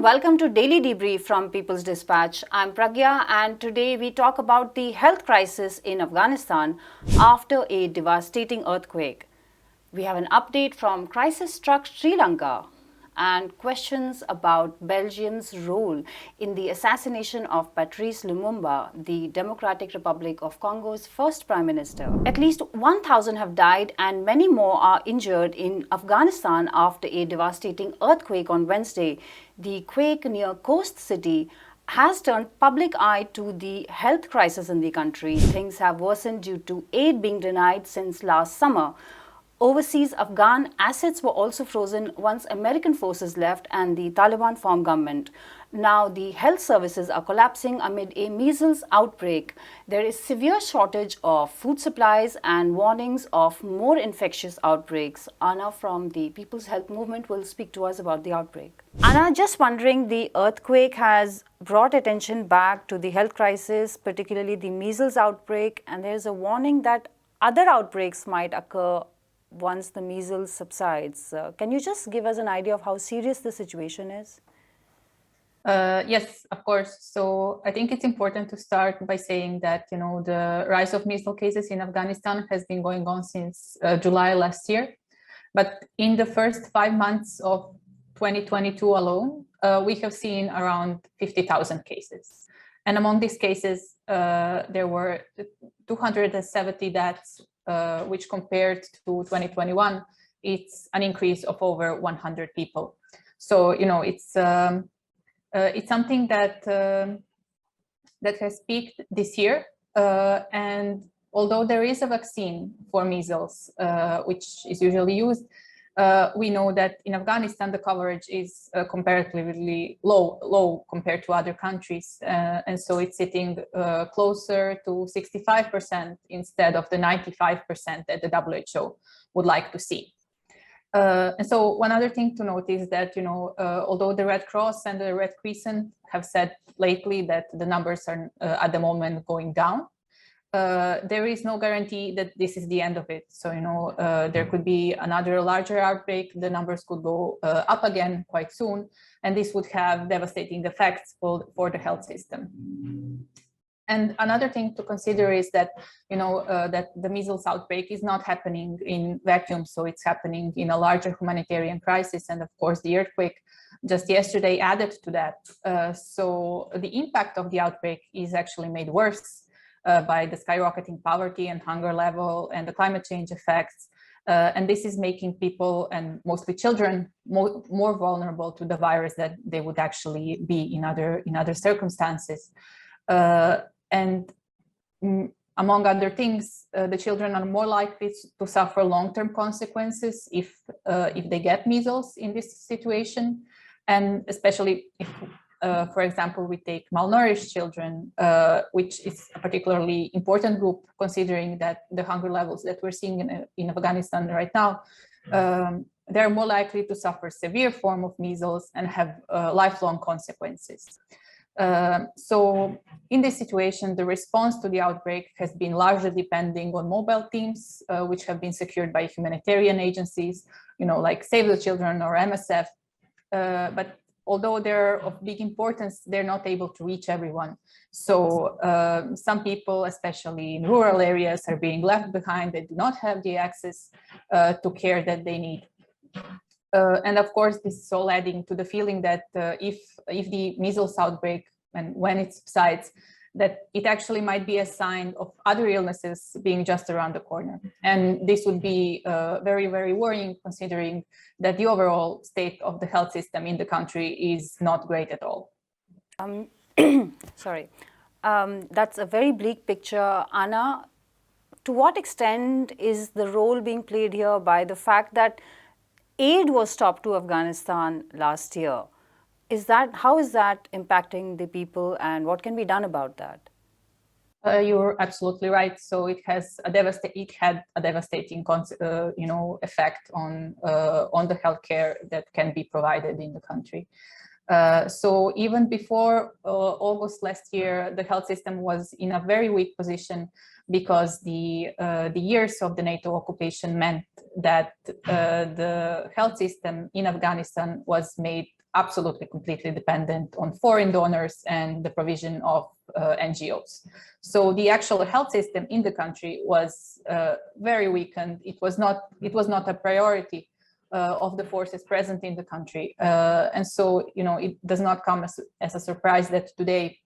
welcome to Daily Debrief from People's Dispatch. I'm Pragya, and today we talk about the health crisis in Afghanistan after a devastating earthquake. We have an update from crisis-struck Sri Lanka and questions about Belgium's role in the assassination of Patrice Lumumba, the Democratic Republic of Congo's first prime minister. At least 1,000 have died and many more are injured in Afghanistan after a devastating earthquake on Wednesday. The quake near Coast City has turned public eye to the health crisis in the country. Things have worsened due to aid being denied since last summer. Overseas Afghan assets were also frozen once American forces left and the Taliban formed government. Now the health services are collapsing amid a measles outbreak. There is severe shortage of food supplies and warnings of more infectious outbreaks. Anna from the People's Health Movement will speak to us about the outbreak. Anna, just wondering, the earthquake has brought attention back to the health crisis, particularly the measles outbreak, and there is a warning that other outbreaks might occur once the measles subsides. Can you just give us an idea of how serious the situation is? Yes, of course. So I think it's important to start by saying that, the rise of measles cases in Afghanistan has been going on since July last year. But in the first 5 months of 2022 alone, we have seen around 50,000 cases. And among these cases, there were 270 deaths, which compared to 2021, it's an increase of over 100 people. So, it's something that has peaked this year. And although there is a vaccine for measles, which is usually used, we know that in Afghanistan, the coverage is comparatively low compared to other countries. And so it's sitting closer to 65% instead of the 95% that the WHO would like to see. And so one other thing to note is that, although the Red Cross and the Red Crescent have said lately that the numbers are at the moment going down, there is no guarantee that this is the end of it. So, there could be another larger outbreak. The numbers could go up again quite soon, and this would have devastating effects for the health system. And another thing to consider is that, that the measles outbreak is not happening in vacuum. So it's happening in a larger humanitarian crisis. And of course, the earthquake just yesterday added to that. So the impact of the outbreak is actually made worse by the skyrocketing poverty and hunger level and the climate change effects. And this is making people, and mostly children, more vulnerable to the virus than they would actually be in other circumstances. And among other things, the children are more likely to suffer long-term consequences if they get measles in this situation. And especially if, for example, we take malnourished children, which is a particularly important group, considering that the hunger levels that we're seeing in Afghanistan right now, they're more likely to suffer severe form of measles and have lifelong consequences. So in this situation, the response to the outbreak has been largely depending on mobile teams, which have been secured by humanitarian agencies, like Save the Children or MSF. But although they're of big importance, they're not able to reach everyone. So some people, especially in rural areas, are being left behind. They do not have the access to care that they need. And of course, this is all adding to the feeling that if the measles outbreak, and when it subsides, that it actually might be a sign of other illnesses being just around the corner. And this would be very, very worrying, considering that the overall state of the health system in the country is not great at all. Sorry. That's a very bleak picture. Anna, to what extent is the role being played here by the fact that aid was stopped to Afghanistan last year? How is that impacting the people, and what can be done about that? You're absolutely right. So it had a devastating, effect on the healthcare that can be provided in the country. So even before August last year, the health system was in a very weak position because the years of the NATO occupation meant that the health system in Afghanistan was made absolutely completely dependent on foreign donors and the provision of NGOs. So the actual health system in the country was very weakened. It was not a priority of the forces present in the country. And so, it does not come as a surprise that today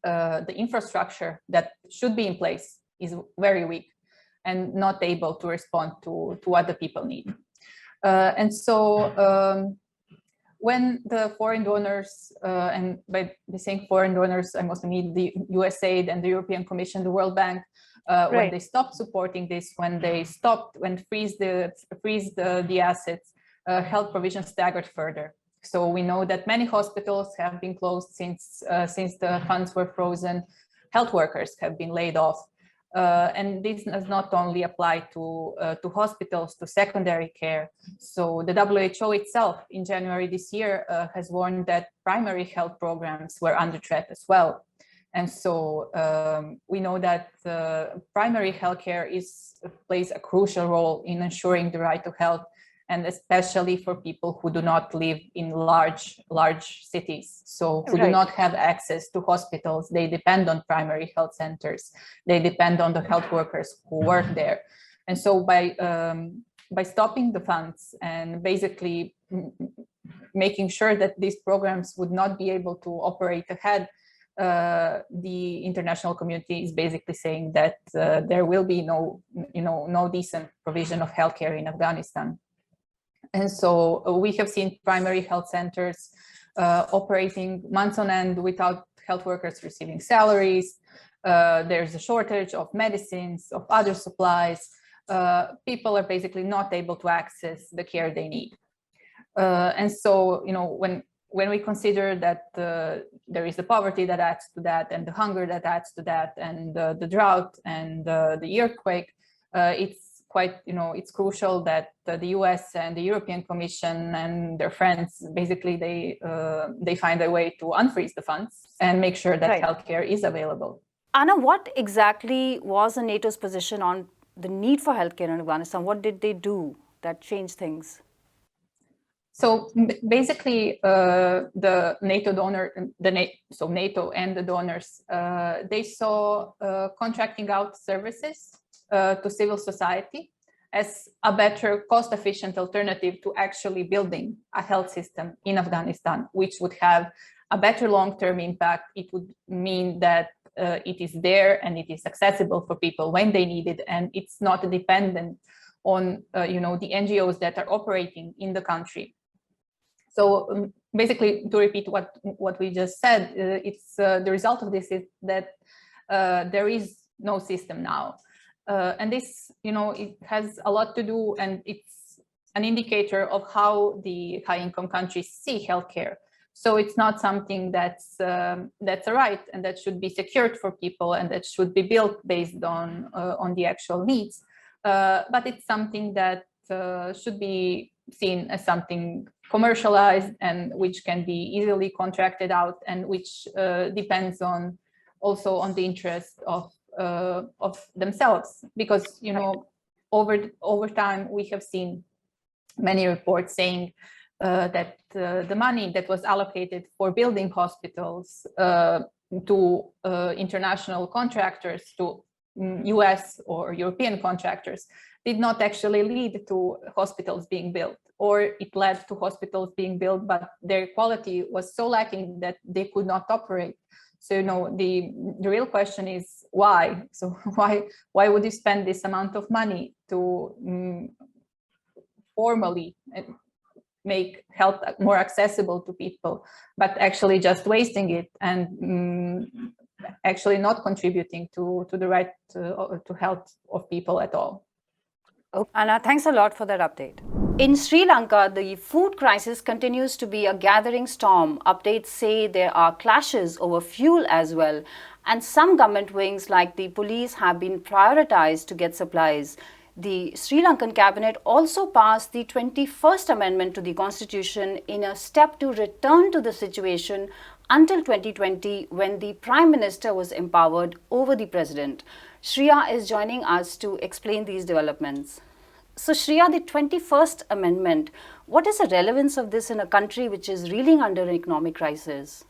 the infrastructure that should be in place is very weak and not able to respond to what the people need. And so when the foreign donors, and by saying foreign donors, I mostly mean the USAID and the European Commission, the World Bank, when they stopped supporting this, when they freeze the assets, health provision staggered further. So we know that many hospitals have been closed since the funds were frozen. Health workers have been laid off. And this does not only apply to hospitals, to secondary care. So the WHO itself in January this year has warned that primary health programs were under threat as well. And so we know that primary healthcare plays a crucial role in ensuring the right to health, and especially for people who do not live in large cities, so who do not have access to hospitals. They depend on primary health centers. They depend on the health workers who work there. And so by stopping the funds and basically making sure that these programs would not be able to operate ahead, the international community is basically saying that there will be no decent provision of healthcare in Afghanistan. And so we have seen primary health centers operating months on end without health workers receiving salaries. There's a shortage of medicines, of other supplies. People are basically not able to access the care they need. And so, when we consider that there is the poverty that adds to that, and the hunger that adds to that, and the drought and the earthquake, it's quite, it's crucial that the US and the European Commission and their friends, basically they find a way to unfreeze the funds and make sure that healthcare is available. Anna, what exactly was the NATO's position on the need for healthcare in Afghanistan? What did they do that changed things? So basically, the NATO donor, so NATO and the donors, they saw contracting out services to civil society as a better cost-efficient alternative to actually building a health system in Afghanistan, which would have a better long-term impact. It would mean that it is there and it is accessible for people when they need it, and it's not dependent on the NGOs that are operating in the country. So basically, to repeat what we just said, it's the result of this is that there is no system now. And this, it has a lot to do, and it's an indicator of how the high-income countries see healthcare. So it's not something that's a right and that should be secured for people and that should be built based on the actual needs. But it's something that should be seen as something commercialized and which can be easily contracted out, and which depends also on the interest of themselves, because over time we have seen many reports saying that the money that was allocated for building hospitals to international contractors, to US or European contractors, did not actually lead to hospitals being built, or it led to hospitals being built, but their quality was so lacking that they could not operate. So, the real question is why? So why would you spend this amount of money to formally make health more accessible to people, but actually just wasting it and actually not contributing to the right to health of people at all? Anna, thanks a lot for that update. In Sri Lanka, the food crisis continues to be a gathering storm. Updates say there are clashes over fuel as well, and some government wings like the police have been prioritized to get supplies. The Sri Lankan cabinet also passed the 21st Amendment to the Constitution in a step to return to the situation until 2020, when the Prime Minister was empowered over the President. Shreya is joining us to explain these developments. So Shreya, the 21st Amendment, what is the relevance of this in a country which is reeling under an economic crisis?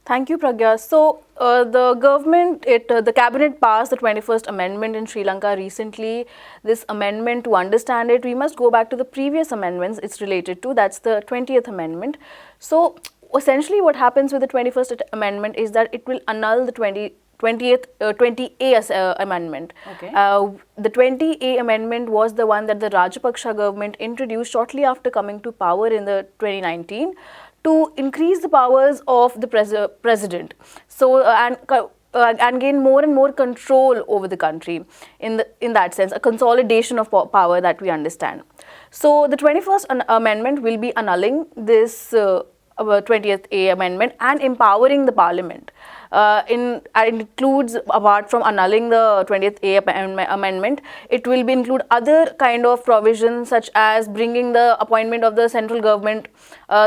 Thank you, Pragya. So, the cabinet passed the 21st Amendment in Sri Lanka recently. This amendment, to understand it, we must go back to the previous amendments it's related to. That's the 20th Amendment. So, essentially, what happens with the 21st Amendment is that it will annul the 20A amendment. Okay. The 20A amendment was the one that the Rajapaksa government introduced shortly after coming to power in the 2019 to increase the powers of the president. So and gain more and more control over the country in that sense, a consolidation of power that we understand. So the 21st Amendment will be annulling this 20th A Amendment and empowering the Parliament. It includes, apart from annulling the 20th A Amendment, it will be include other kind of provisions such as bringing the appointment of the central government,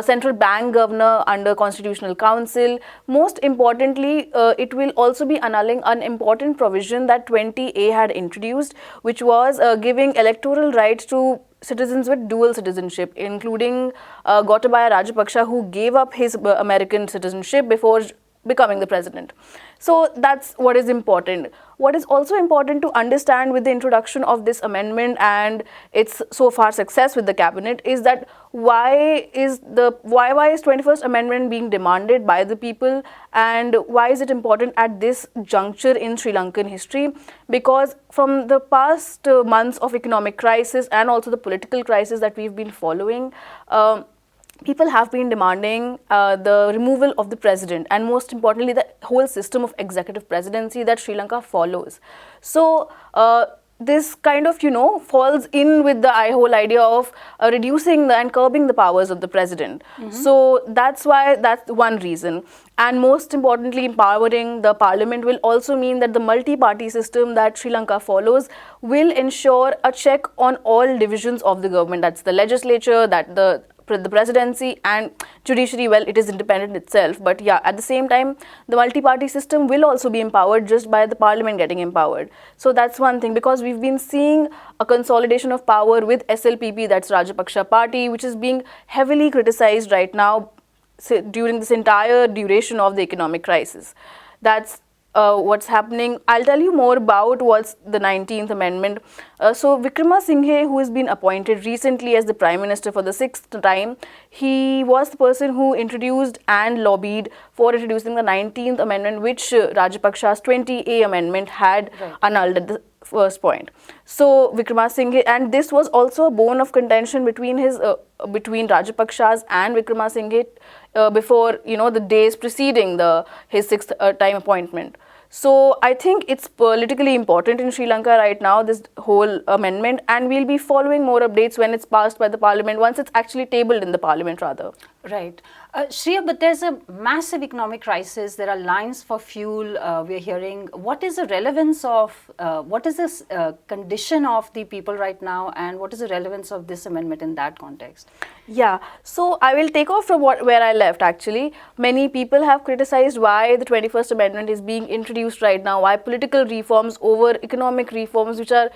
central bank governor under Constitutional Council. Most importantly, it will also be annulling an important provision that 20A had introduced, which was giving electoral rights to citizens with dual citizenship, including Gotabaya Rajapaksa, who gave up his American citizenship before becoming the president. So that's what is important. What is also important to understand with the introduction of this amendment and its so far success with the cabinet is that why is 21st Amendment being demanded by the people, and why is it important at this juncture in Sri Lankan history? Because from the past months of economic crisis and also the political crisis that we've been following, people have been demanding the removal of the president, and most importantly the whole system of executive presidency that Sri Lanka follows. So this kind of falls in with the whole idea of reducing and curbing the powers of the president. So that's one reason. And most importantly, empowering the parliament will also mean that the multi-party system that Sri Lanka follows will ensure a check on all divisions of the government. That's the legislature, that the presidency and judiciary. Well, it is independent itself, but yeah, at the same time the multi-party system will also be empowered just by the parliament getting empowered. So that's one thing, because we've been seeing a consolidation of power with SLPP, that's Rajapaksa party, which is being heavily criticized right now during this entire duration of the economic crisis. That's what's happening. I'll tell you more about what's the 19th Amendment. So Wickramasinghe, who has been appointed recently as the Prime Minister for the 6th time, he was the person who introduced and lobbied for introducing the 19th Amendment, which Rajapaksa's 20A Amendment had annulled at the first point. So Wickramasinghe, and this was also a bone of contention between Rajapaksa's and Wickramasinghe before the days preceding his 6th time appointment. So I think it's politically important in Sri Lanka right now, this whole amendment, and we'll be following more updates when it's passed by the parliament, once it's actually tabled in the parliament rather. Right. Shreya, but there's a massive economic crisis. There are lines for fuel we're hearing. What is the relevance of, what is this condition of the people right now, and what is the relevance of this amendment in that context? Yeah, so I will take off from where I left actually. Many people have criticized why the 21st Amendment is being introduced right now, why political reforms over economic reforms, which are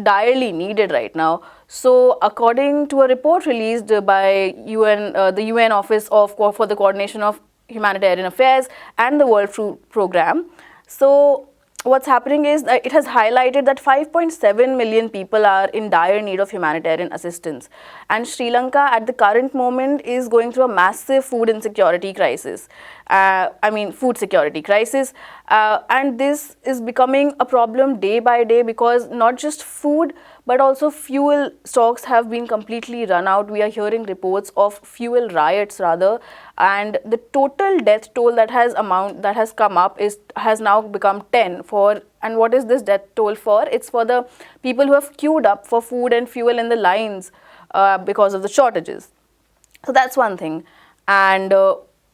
direly needed right now. So according to a report released by the UN Office for the Coordination of Humanitarian Affairs and the World Food Programme, so what's happening is that it has highlighted that 5.7 million people are in dire need of humanitarian assistance, and Sri Lanka at the current moment is going through a massive food insecurity crisis. Food security crisis, and this is becoming a problem day by day, because not just food but also fuel stocks have been completely run out. We are hearing reports of fuel riots rather, and the total death toll that has come up has now become 10 for. And what is this death toll for? It's for the people who have queued up for food and fuel in the lines because of the shortages. So that's one thing. And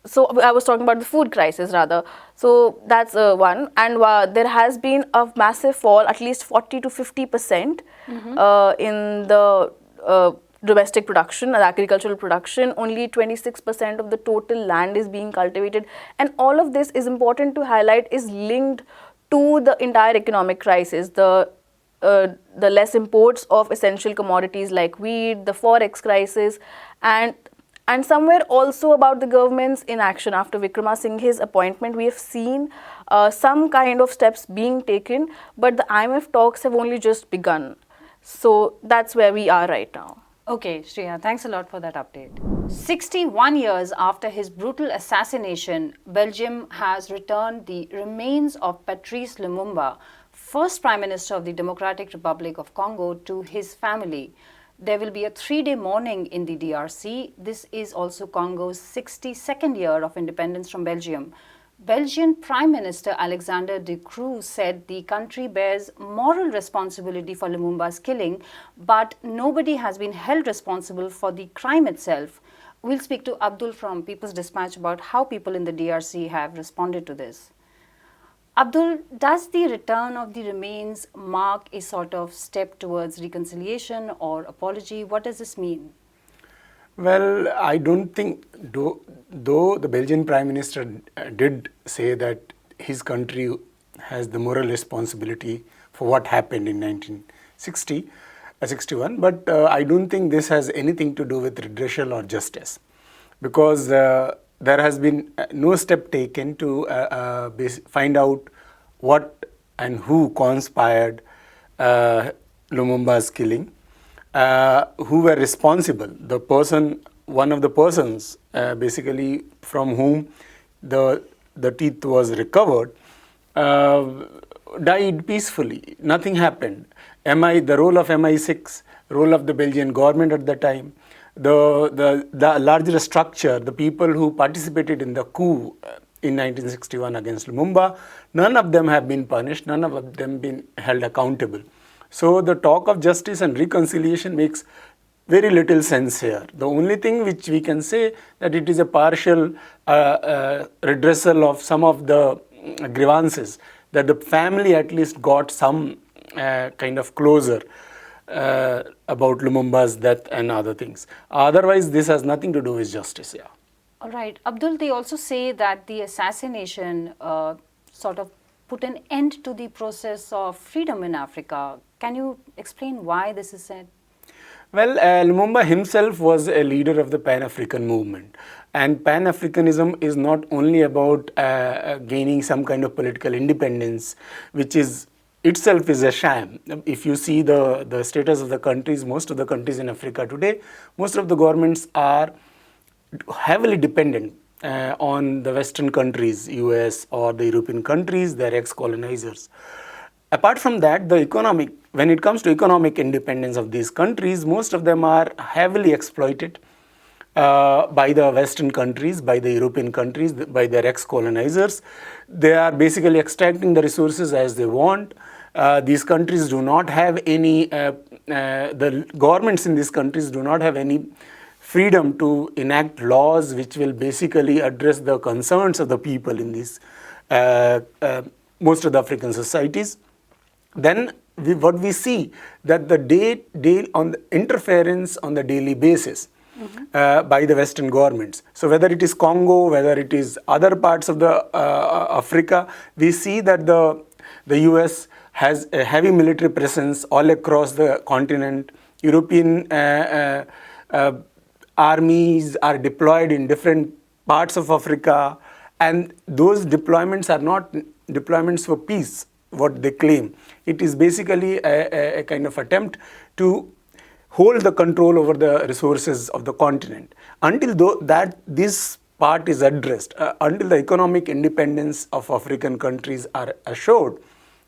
so I was talking about the food crisis rather. So that's one. And there has been a massive fall, at least 40 to 50% in the domestic production, the agricultural production. Only 26% of the total land is being cultivated. And all of this is important to highlight, is linked to the entire economic crisis. The the less imports of essential commodities like wheat, the forex crisis, and somewhere also about the government's inaction after Vikramasinghe's appointment. We have seen some kind of steps being taken, but the IMF talks have only just begun. So that's where we are right now. Okay, Shreya, thanks a lot for that update. 61 years after his brutal assassination, Belgium has returned the remains of Patrice Lumumba, first Prime Minister of the Democratic Republic of Congo, to his family. There will be a 3-day mourning in the DRC. This is also Congo's 62nd year of independence from Belgium. Belgian Prime Minister Alexander De Croo said the country bears moral responsibility for Lumumba's killing, but nobody has been held responsible for the crime itself. We'll speak to Abdul from People's Dispatch about how people in the DRC have responded to this. Abdul, does the return of the remains mark a sort of step towards reconciliation or apology? What does this mean? Well, I don't think, though the Belgian Prime Minister did say that his country has the moral responsibility for what happened in 1961, but I don't think this has anything to do with redressal or justice, because there has been no step taken to find out what and who conspired Lumumba's killing. Who were responsible. The person, one of the persons, basically from whom the teeth was recovered, died peacefully. Nothing happened. The role of MI6, role of the Belgian government at the time, the larger structure, the people who participated in the coup in 1961 against Lumumba, none of them have been punished. None of them been held accountable. So the talk of justice and reconciliation makes very little sense here. The only thing which we can say that it is a partial redressal of some of the grievances, that the family at least got some kind of closure about Lumumba's death and other things. Otherwise, this has nothing to do with justice. Yeah. All right. Abdul, they also say that the assassination sort of put an end to the process of freedom in Africa. Can you explain why this is said? Well, Lumumba himself was a leader of the Pan-African movement. And Pan-Africanism is not only about gaining some kind of political independence, which is itself is a sham. If you see the status of the countries, most of the countries in Africa today, most of the governments are heavily dependent on the Western countries, US or the European countries, their ex-colonizers. Apart from that, when it comes to economic independence of these countries, most of them are heavily exploited by the Western countries, by the European countries, by their ex-colonizers. They are basically extracting the resources as they want. These countries do not have any, the governments in these countries do not have any freedom to enact laws which will basically address the concerns of the people in these most of the African societies. Then what we see that the on the interference on the daily basis by the Western governments. So whether it is Congo, whether it is other parts of the Africa, we see that the US has a heavy military presence all across the continent. European armies are deployed in different parts of Africa, and those deployments are not deployments for peace, what they claim. It is basically a kind of attempt to hold the control over the resources of the continent. Until this part is addressed, until the economic independence of African countries are assured,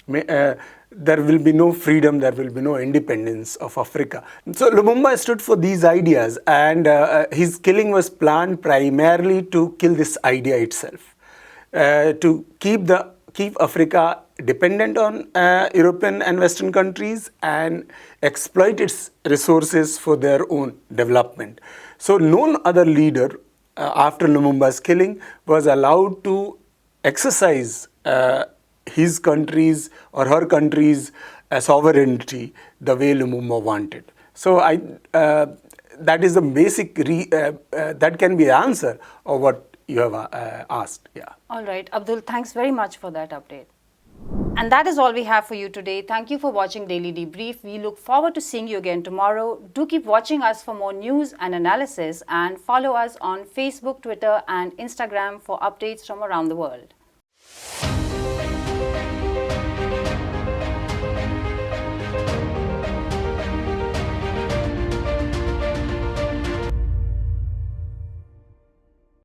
there will be no freedom, there will be no independence of Africa. So Lumumba stood for these ideas, and his killing was planned primarily to kill this idea itself, to keep Africa dependent on European and Western countries and exploit its resources for their own development. So no other leader after Lumumba's killing was allowed to exercise his country's or her country's sovereignty the way Lumumba wanted. So that is the basic, that can be the answer of what you have asked. Yeah. All right, Abdul, thanks very much for that update. And that is all we have for you today. Thank you for watching Daily Debrief. We look forward to seeing you again tomorrow. Do keep watching us for more news and analysis, and follow us on Facebook, Twitter and Instagram for updates from around the world.